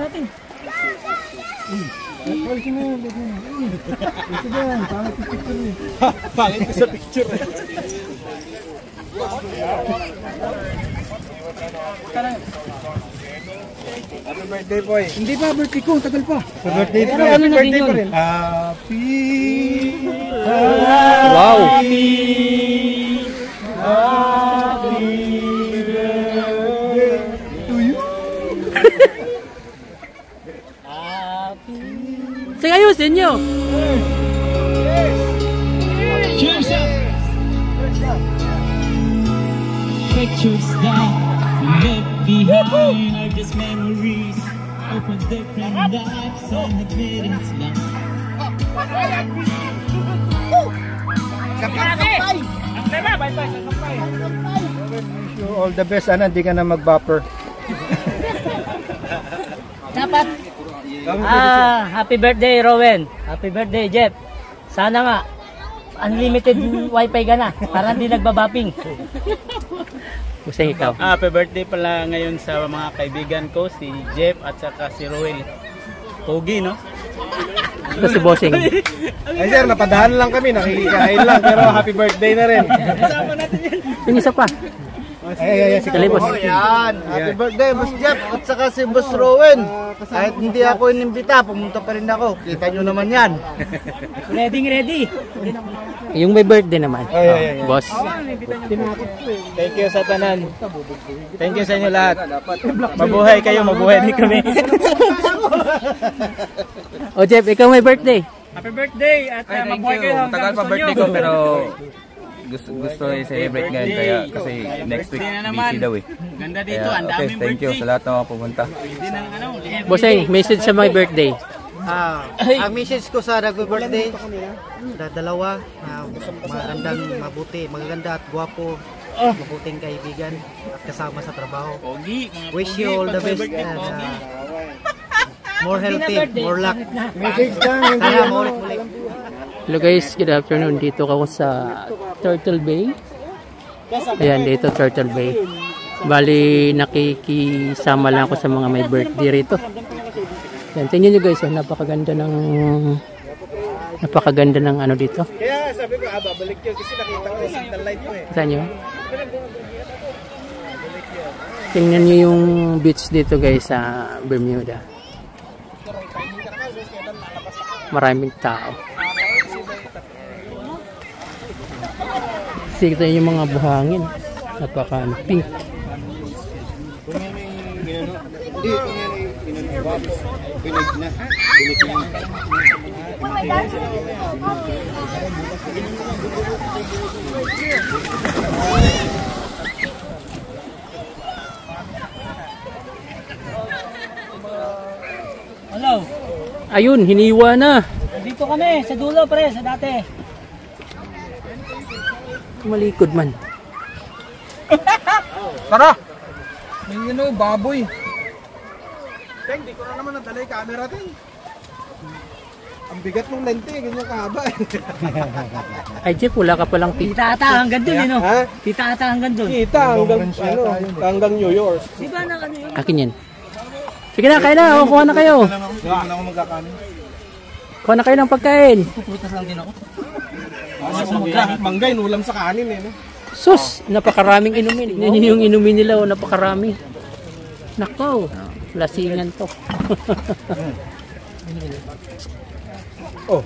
natin. Pangit sa picture. Happy birthday, boy. Hindi pa, birthday ko. Tagal pa. Birthday pa. Ano na din yun? Wow! Sige, ayusin nyo! Cheers up! Pictures that we left behind are just memories of a different lives and admitting to love. Wish you all the best. Sana hindi ka na mag-bopper. Dapat. Happy birthday, Rowen. Happy birthday, Jeff. Sana nga, unlimited wifi ka na, para hindi nagbabapping. Busay ikaw. Happy birthday pala ngayon sa mga kaibigan ko, si Jeff at saka si Roel. Pogi, no? Ito si Bossing. Ay sir, napadahan lang kami, nakikikain lang, pero happy birthday na rin. Kasama natin yan. Yung isa pa. Ay, Dali, boss. Yan, happy birthday, Boss Jeff, at saka si Boss Rowen. Kahit hindi ako inimbita, pumunta pa rin ako. Kita nyo naman yan. Ready. Yung may birthday naman. Boss. Thank you sa tanan. Thank you sa inyo lahat. Mabuhay kayo, mabuhay din kami. O Jeff, ikaw may birthday. Happy birthday at mabuhay kayo hanggang Tagal pa gusto birthday nyo. ko pero gusto i-celebrate ngayon kaya kasi next week busy daw eh. Ganda dito, Kaya, ang okay, daming thank you birthday. sa lahat ng mga pumunta. Hindi nang ano, Bossing, message sa my birthday. Ang message ko sa birthday, dalawa, magandang, mabuti, magaganda at gwapo, mabuting kaibigan at kasama sa trabaho. Pogi. Wish you all the best and more healthy, more luck. message lang. Kaya maulit-ulit. Hello guys, good afternoon. Dito ako sa Turtle Bay. Ayan, dito Turtle Bay. Bali, nakikisama lang ako sa mga may birthday rito. Ayan, tingnan nyo guys, napakaganda ng ano dito. Kaya sabi ko, babalik yun kasi nakita ko yung signal light mo eh. Kita nyo? Tingnan nyo yung beach dito guys sa Bermuda. Maraming tao. Kita nyo yung mga buhangin. Napaka pink. Hello. Ayun, hiniwa na. Dito kami, sa dulo pre, sa dati. Malikod man. Tara! Yung baboy. Hindi ko na naman nadala yung camera din. Ang bigat ng lente, ganyan kahaba. Ay Jeff, wala ka palang pita. Kita ata hanggang dun, no? Ha? Kita ata hanggang dun. Kita hanggang New York. Di ba na ano yun? Akin yan. Sige na, kain na. Kuha na kayo. Hindi na ako magkakanin. Kuha na kayo ng pagkain. Puputas lang din ako. Mangga, inulam sa kanin eh. No? Sus, napakaraming inumin. Yan yung inumin nila, oh, napakarami. Nako, lasingan to. Oh.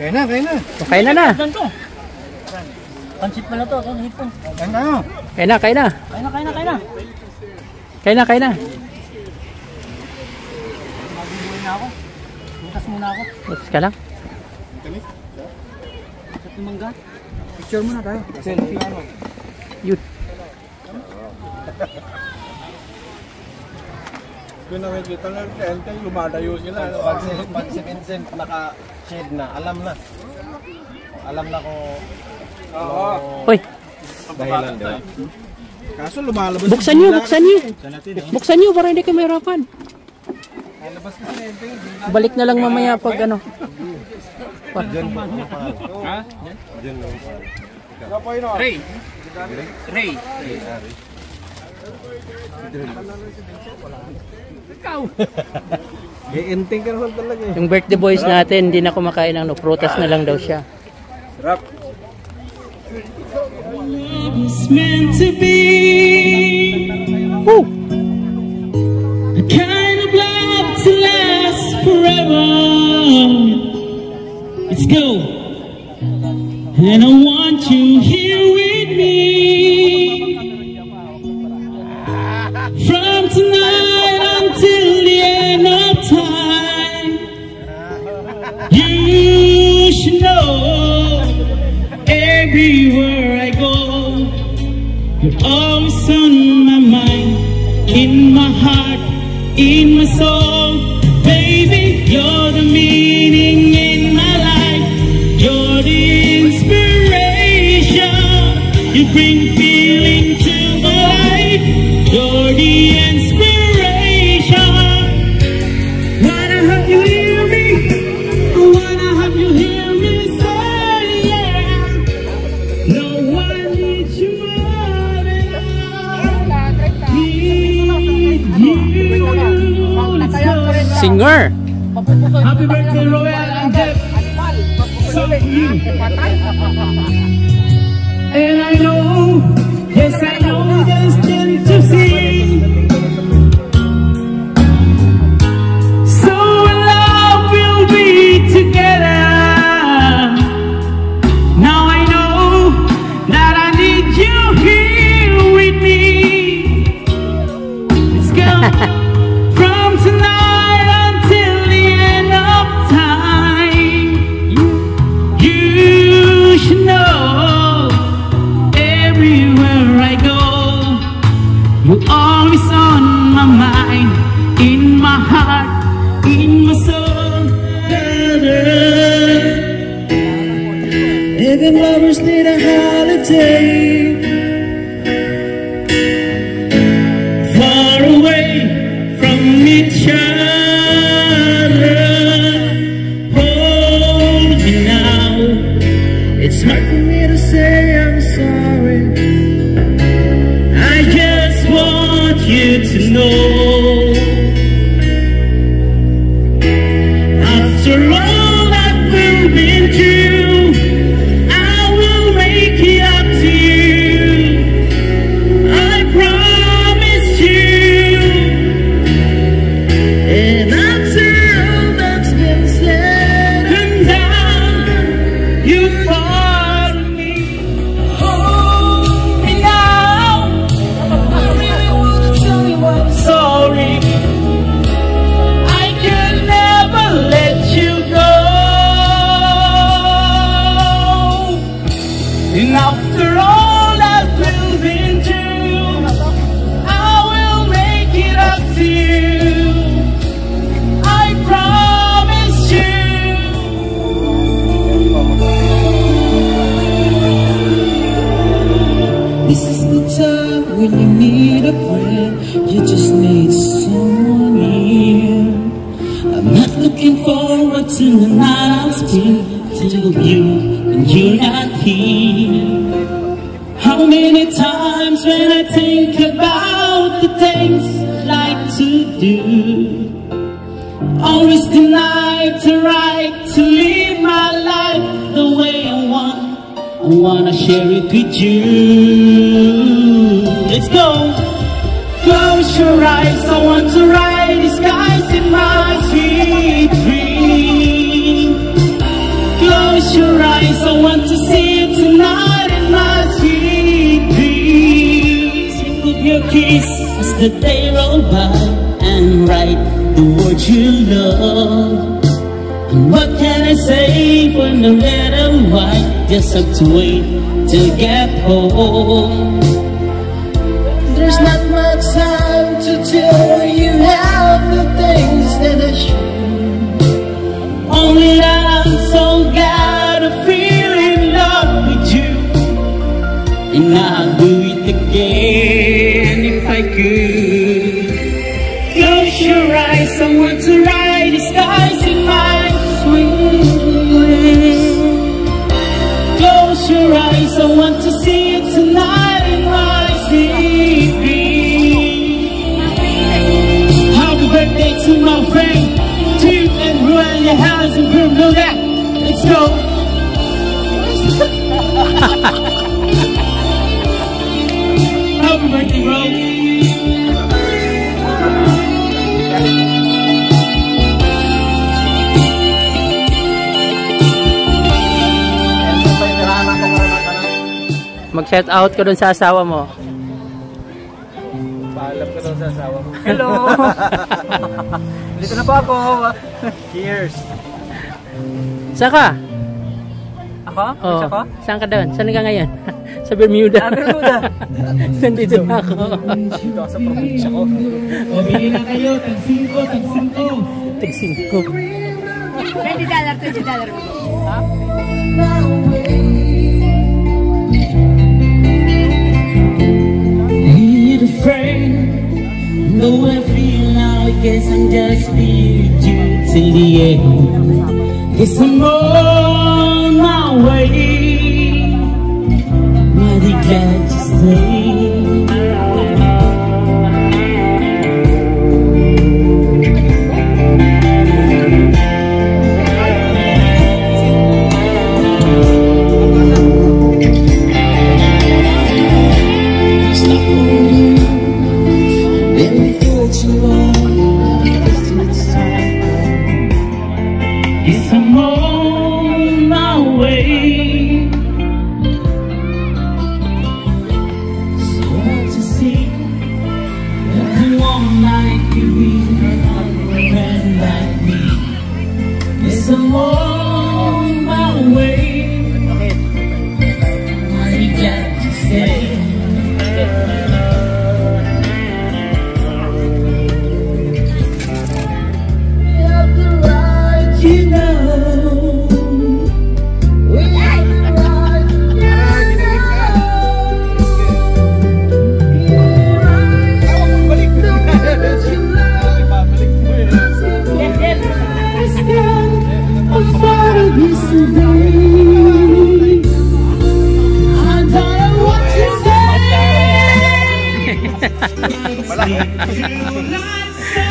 Kaya na. Kain na na. Doon to. Pansit pala to, ito hipon. Kaya na. Kain na, kain na. Kain na. Magbibili na ako. Bukas muna ako. Bukas ka lang. Sa tumangga. Picture muna tayo. Selfie. Yun. Kung nakikita lang, lumalayo sila. Pag si Vincent naka-shade na, alam na. Alam na kung... Hoy, Dahilan, di ba? Kaso lumalabas... buksan nyo para hindi kayo mahirapan. Balik na lang mamaya pag ano. Ray. Enting ka naman talaga eh. Yung birthday boys natin, hindi na kumakain ng prutas na lang daw siya. Sarap. It's meant to be. Woo! A kind of love to last forever. Let's go. And I want you here with me. From tonight until the end of time. You should know everywhere I go, you're always on my mind, in my heart, in my soul. Baby, you're the meaning in my life. You're the inspiration. You bring feeling to my life. You're the inspiration. Wanna have you hear me? I wanna have you hear me say yeah. No one needs you more than I need you. Singer! Happy birthday, Roel and Jeff. So you. And I know, yes I know, destined to see. So in love we'll be together. Now I know that I need you here with me. Let's go. From tonight until the end of time. You should know everywhere I go, you're always on my mind, in my heart, in my soul. Even lovers need a holiday. Far away from each other. Hold me now. It's hard for me to say I'm sorry. I just want you to know, after all that we've been through, I will make it up to you. I promise you. And after all that's been said and done, you follow me. Hold me now. I really wanna tell you I'm sorry. I can never let you go. And after all that we've been through, I will make it up to you. I promise you. This is the time when you need a friend. You just need someone near. I'm not looking forward to the night I'll spend till you and you're not here. How many times when I think about the things I like to do, always denied the right to live my life the way I want. I wanna share it with you. Let's go. Close your eyes, I want to ride the skies in my sweet dream. Close your eyes, I want to see you tonight in my sweet dreams. Think of your kiss as the day roll by, and write the words you love. And what can I say when the letter white? Just have to wait till get home. There's not much time to tell you how the things that I should. Only that I'm so glad I feel in love with you. And I'll do it again if I could. Close your eyes, I want to ride the skies in my sweet dreams. Close your eyes, I want to see you tonight in my sweet dreams. Mag-shout out ko dun sa asawa mo. Paalam ko daw sa asawa mo. Hello! Dito na po ako. Cheers. Saan ka? Ako? Oh, Ako? saan ka doon? Saan ka ngayon? Sa Bermuda. Bermuda. Nandito na ako. Dito ako sa probinsya ko. O, bili na kayo. Tag-5, tag-5. Tig-5. $20. Ha? Little friend, though I feel now, I guess I'm just with you till the end. Guess I'm on my way, mighty glad to stay. Yes, I'm on my way. So hard to see that the one like you is a friend like me. Yes, I'm on my way. I'm glad to stay. You know, we have the right I'm part of this today. I don't know what to say.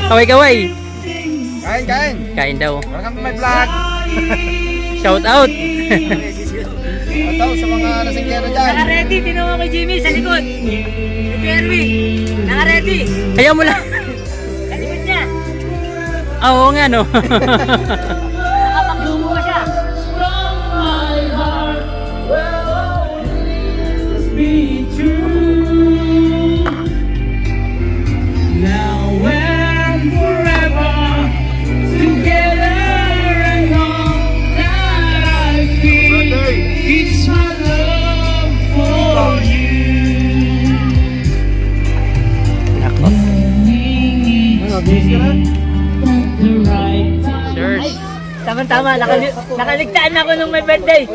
Kaway-kaway. Kain! Kain daw. Welcome to my vlog! Shout out. Ito sa mga nasinggero dyan. Naka-ready, tinawag mo kay Jimmy sa likod. Si Erwin, naka-ready. Ayaw mo lang. Sa likod niya. Oo nga no. Nakapag-lumo ka siya. From my heart will always be true. Now and forever, together and all that I feel, it's my love for you. Sure. Tama-tama, nakaligtaan ako nung may birthday.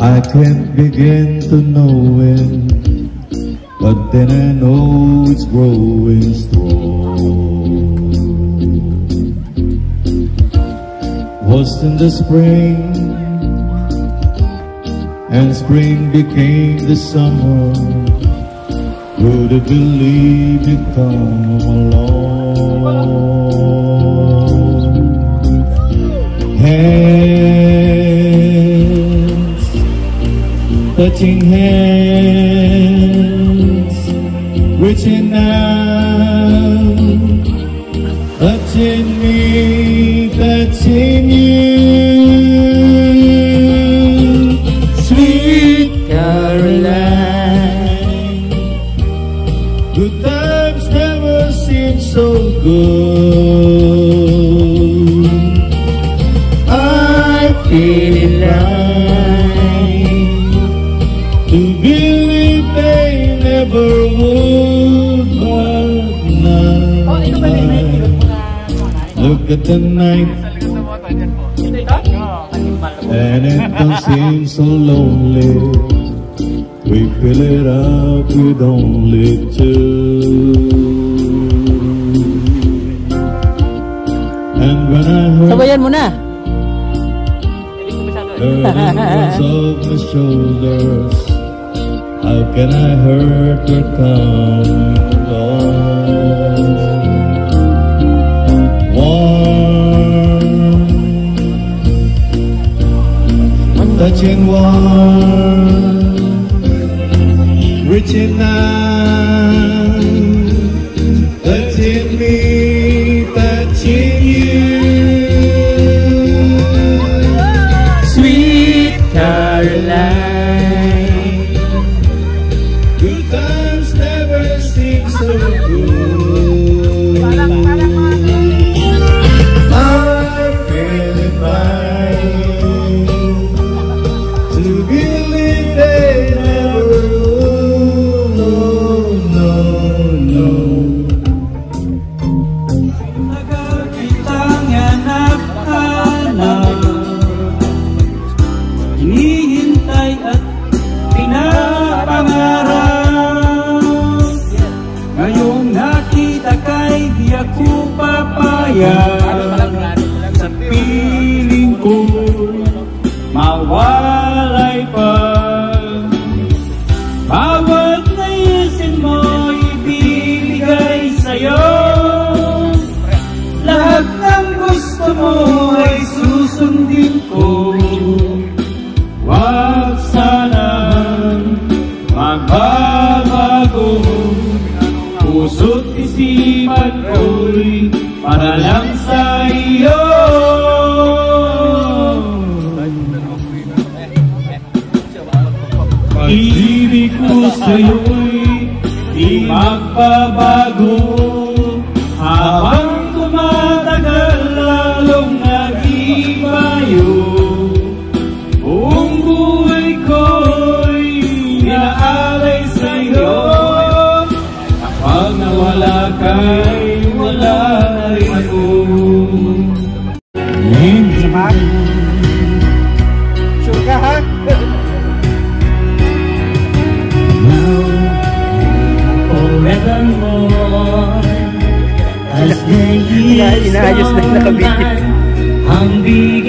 I can't begin to know it, but then I know it's growing strong. Was in the spring, and spring became the summer. Would have believed it come along? Hands, touching hands, reaching out, touching me, touching you. Sweet Caroline, good times never seem so good. I feel it right to believe they never would, but now look at the night, and it don't seem so lonely. We fill it up with only two. And when I heard Sabayan mo na. her hands off my shoulders, how can I hurt her coming along? Warm, touching warm, reaching out, touching me, touching you. Sweet Caroline, Good times never seem so good. I'm feeling fine to believe they never would. No, no, no. Nagkakitang hanap-hanap, hinihintay at pinapangarap. Ngayong nakita kay di ako papayag, sa piling ko mawalay pa. Bawat naisin mo ibibigay sa'yo, lahat ng gusto mo ay susundin ko. Wag sanang magbabago, puso't isipan ko'y para lang sa iyo. Pag-ibig ko sa'yo'y di magbabago, habang tumatagal lalong nag-ibayo. Buong buhay ko'y inaalay sa'yo, kapag nawala ka'y wala na rin ako. Sure ka ha? Inaayos na yung nakabiti. Ang bigay